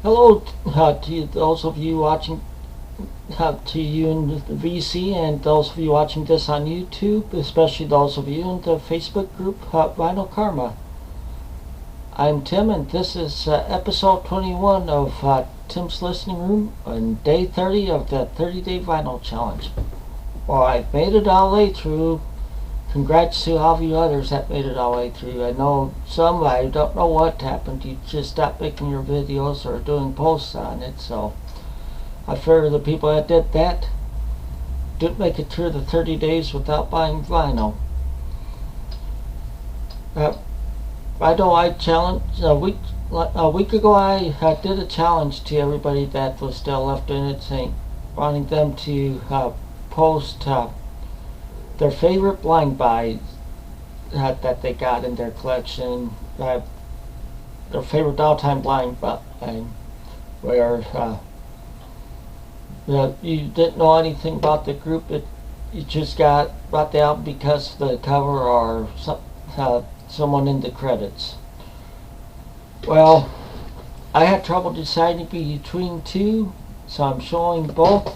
Hello to those of you watching, to you in the VC, and those of you watching this on YouTube, especially those of you in the Facebook group Vinyl Karma. I'm Tim, and this is episode 21 of Tim's Listening Room on day 30 of the 30-day vinyl challenge. Well, I've made it all the way through. Congrats to all of you others that made it all the way through. I know some, I don't know what happened. You just stopped making your videos or doing posts on it. So I figure the people that did that didn't make it through the 30 days without buying vinyl. I know I challenged a week ago. I did a challenge to everybody that was still left in it, saying wanting them to post their favorite blind buys that they got in their collection, their favorite all-time blind buy, where you didn't know anything about the group. You just bought the album because of the cover or someone in the credits. Well, I had trouble deciding between two, so I'm showing both.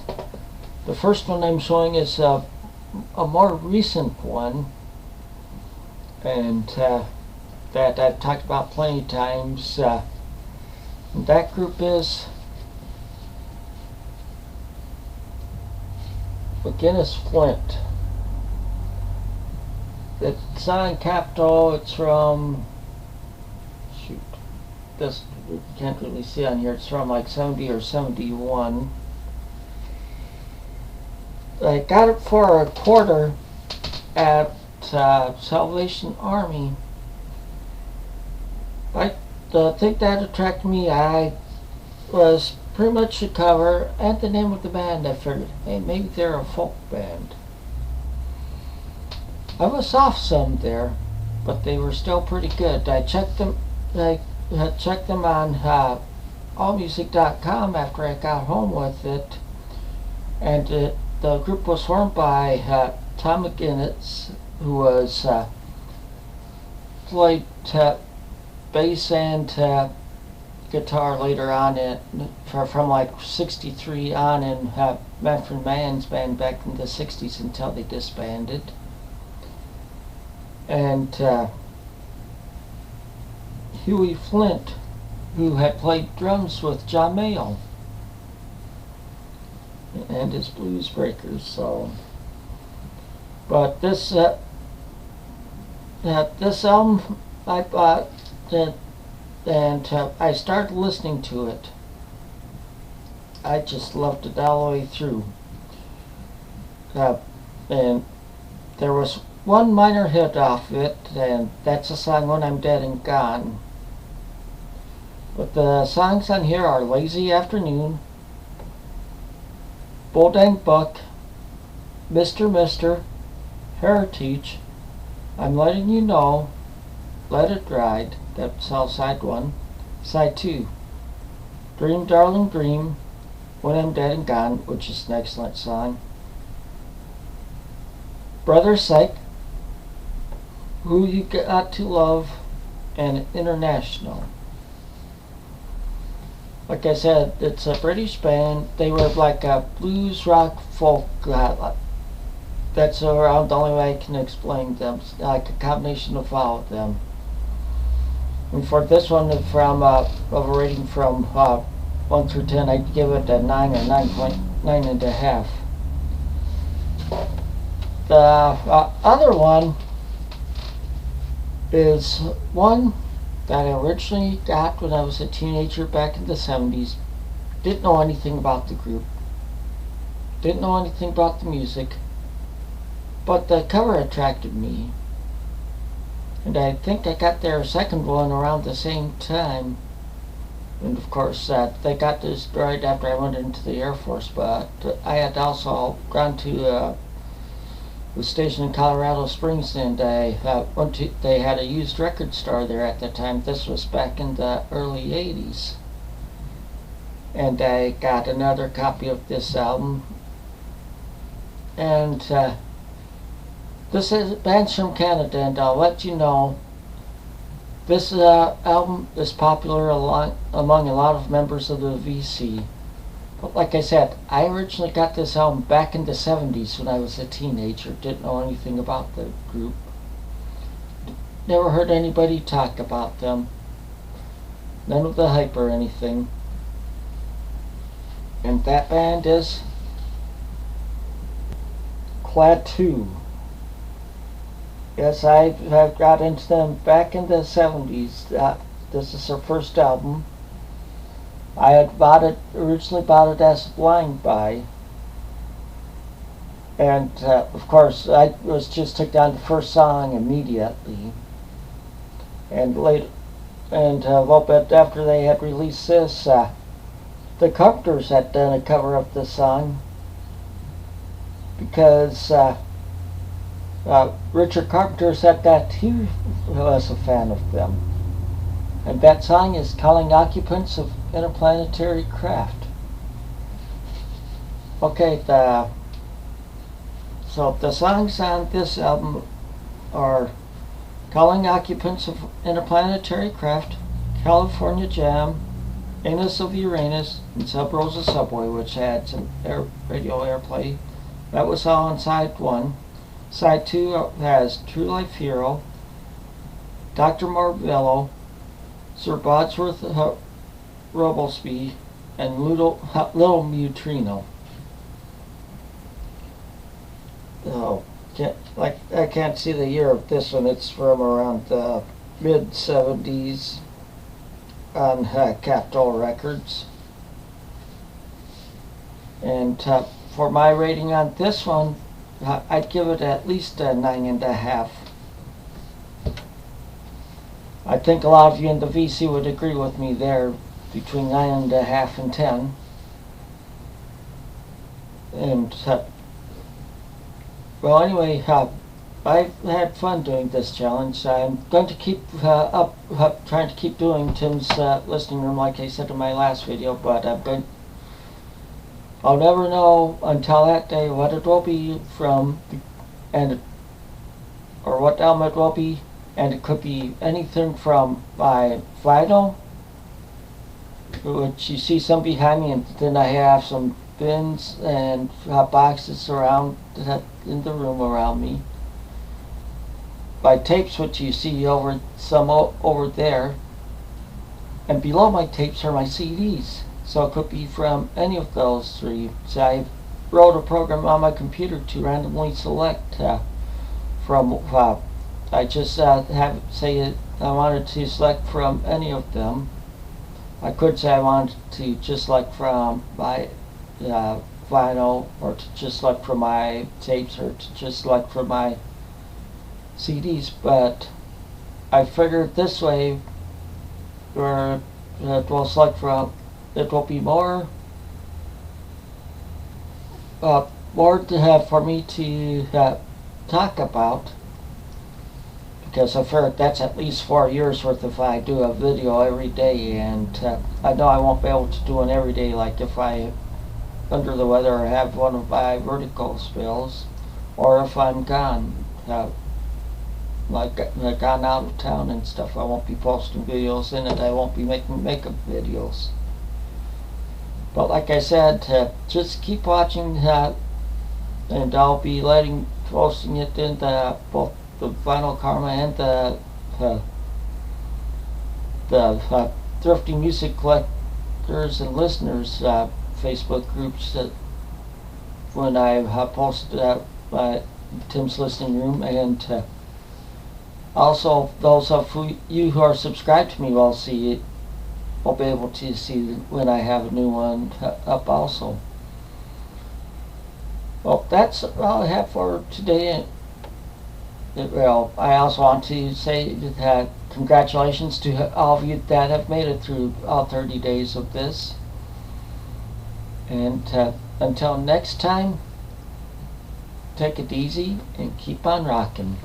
The first one I'm showing is a more recent one, and that I've talked about plenty of times. And that group is McGinnis Flint. It's on Capitol. It's from, this you can't really see on here. It's from like 70 or 71. I got it for a quarter at Salvation Army. The thing that attracted me was pretty much the cover and the name of the band. I figured, hey, maybe they're a folk band. I was off some there, but they were still pretty good. I checked them. I checked them on allmusic.com after I got home with it, and the group was formed by Tom McGinnis, who was played bass and guitar later on from like 63 on in Manfred Mann's band back in the 60s until they disbanded. And Huey Flint, who had played drums with John Mayall and his Blues Breakers. So, but this album I bought, and I started listening to it. I just loved it all the way through. And there was one minor hit off it, and that's the song "When I'm Dead and Gone." But the songs on here are "Lazy Afternoon," "Bull Dang Buck," "Mr. Mister," "Heritage," "I'm Letting You Know," "Let It Ride," that's all side one. Side two, "Dream Darling Dream," "When I'm Dead and Gone," which is an excellent song. "Brother Psych," "Who You Got to Love," and "International." Like I said, it's a British band. They were like a blues rock folk. That's around the only way I can explain them. Like a combination of all of them. And for this one, from of a rating from 1 through 10, I'd give it a 9 or 9.5. The other one is one that I originally got when I was a teenager back in the 70s. Didn't know anything about the group. Didn't know anything about the music. But the cover attracted me. And I think I got their second one around the same time. And of course, they got destroyed after I went into the Air Force. But I had also gone to was stationed in Colorado Springs, and they had a used record store there at the time. This was back in the early 80s. And I got another copy of this album. And this is band's from Canada, and I'll let you know This album is popular among a lot of members of the VC. But like I said, I originally got this album back in the 70s when I was a teenager. Didn't know anything about the group. Never heard anybody talk about them. None of the hype or anything. And that band is Klaatu. Yes, I have got into them back in the 70s. This is their first album. I had originally bought it as a blind buy. And of course, I was just took down the first song immediately. And a little bit after they had released this, the Carpenters had done a cover of the song because Richard Carpenter said that he was a fan of them. And that song is Calling Occupants of Interplanetary Craft. Okay, so the songs on this album are Calling Occupants of Interplanetary Craft, California Jam, Anus of Uranus, and Sub Rosa Subway, which had some radio airplay. That was all on side 1. Side 2 has True Life Hero, Dr. Morbillo, Sir Bodsworth Roblesby, and Little Mutrino. Oh, I can't see the year of this one. It's from around the mid-70s on Capitol Records. And for my rating on this one, I'd give it at least a 9.5. I think a lot of you in the VC would agree with me there, between 9.5 and 10. And well, anyway, I've had fun doing this challenge. I'm going to keep trying to keep doing Tim's listening room, like I said in my last video, but I'll never know until that day what it will be from, or what album it will be, and it could be anything from my vinyl, which you see some behind me, and then I have some bins and boxes around in the room around me. My tapes, which you see over there, and below my tapes are my CDs. So it could be from any of those three. So I wrote a program on my computer to randomly select from. I just say I wanted to select from any of them. I could say I wanted to just select from my vinyl, or to just select from my tapes, or to just select from my CDs. But I figured this way, where it will select from. It will be more to have for me to talk about, because I figured that's at least 4 years worth if I do a video every day, and I know I won't be able to do one every day, like if I under the weather or have one of my vertical spills, or if I'm gone, like gone out of town and stuff. I won't be posting videos in it. I won't be making makeup videos. But like I said, just keep watching, and I'll be posting it in both the Vinyl Karma and the Thrifty Music Collectors and Listeners Facebook groups, that when I posted that Tim's Listening Room, and also those of you who are subscribed to me will see it. I'll be able to see when I have a new one up also. Well, that's all I have for today. Well, I also want to say that congratulations to all of you that have made it through all 30 days of this. And until next time, take it easy and keep on rocking.